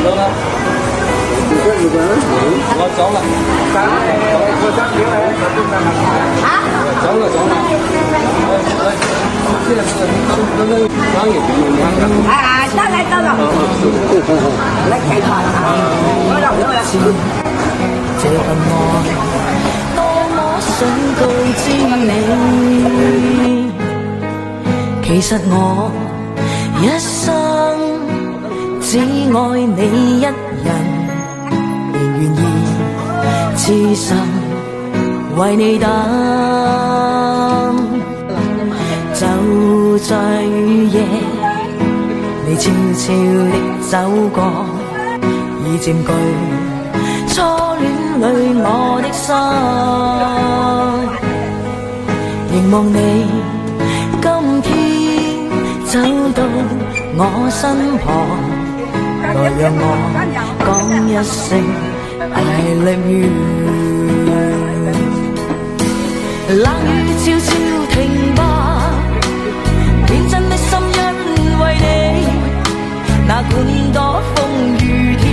Được không? Ngon chóng là. Hả? Chóng là. Đây. Cái là nó nghỉ mình ăn. Tới đây tới rồi. Lấy chạy thoại. Nói đâu nữa là這份愛，多麼想告知你。其實我一生只愛你一人，仍願意痴心為你等。就在雨夜，你悄悄地走過，已佔據初戀裏我的心，凝望你今天走到我身旁，來讓我講一聲 I love you。 冷雨悄悄停吧，天真的心因為你，哪管多風雨天，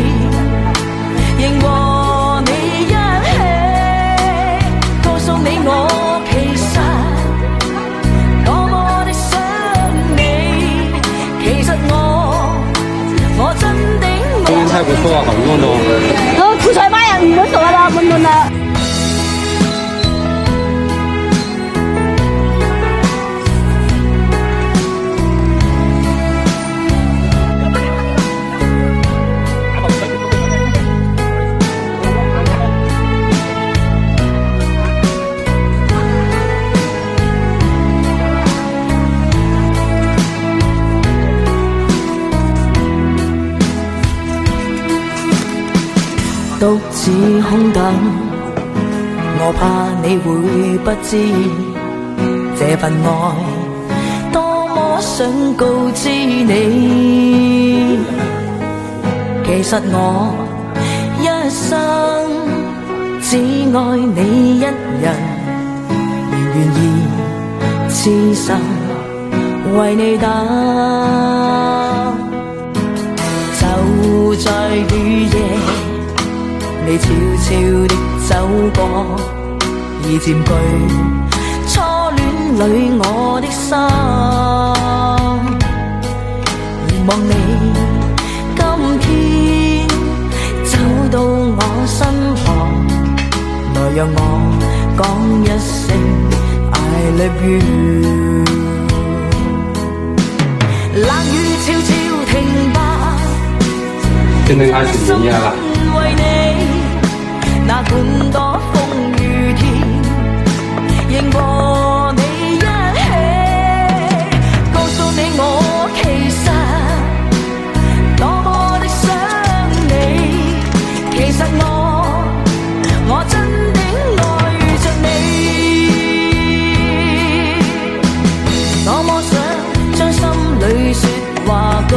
仍和你一起，告訴你我其實多麼的想你，其實我真的愛。今天菜不錯，好用哦。出菜吧呀，唔好做啦，唔好啦。獨自空等，我怕你會不知這份愛多麼想告知你。其實我一生只愛你一人，仍願意痴心為你等。就在雨夜，你悄悄地走過，已佔據初戀裏我的心，凝望你今天走到我身旁，來讓我講一聲 I love you。 冷雨悄悄停吧，現在開始營業了。為你，哪管多風雨天，仍和你一起，告訴你我其實多麼的想你，其實我真的愛着你，多麼想將心裏說話告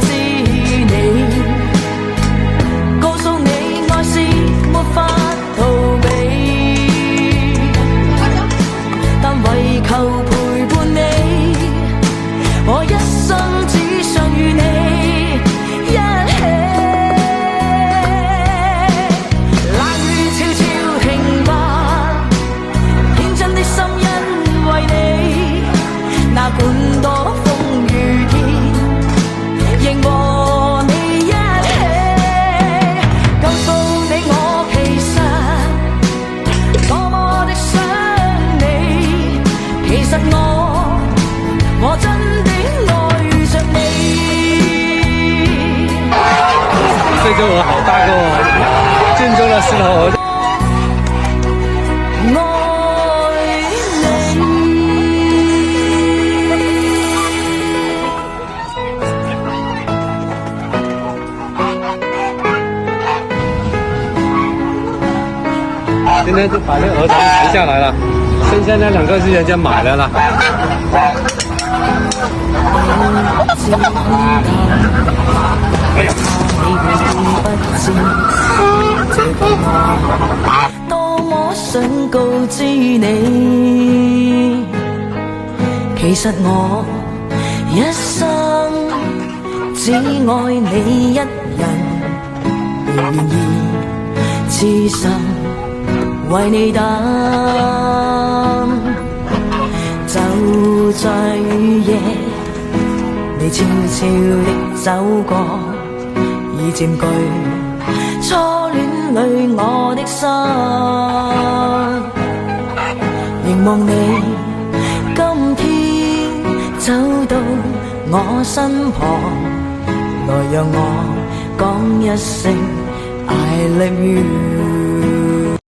知你。沒法逃避，但為求陪伴你，我一生只想與你一起。冷雨悄悄停吧，天真的心因為你，哪管多風雨天，仍和你一起，告訴你我其實多麼的想你，其實我真的愛着你。這隻鵝好大個哦，見證了石頭鵝。今天就把那鹅肠吃下來了，剩下那2個是人家買的了。多麼想告知你，其實我一生只愛你一人，願意痴心為你等。就在雨夜，你悄悄的走過，已佔據初戀裏我的心。凝望你今天走到我身旁，來讓我講一聲 I love you。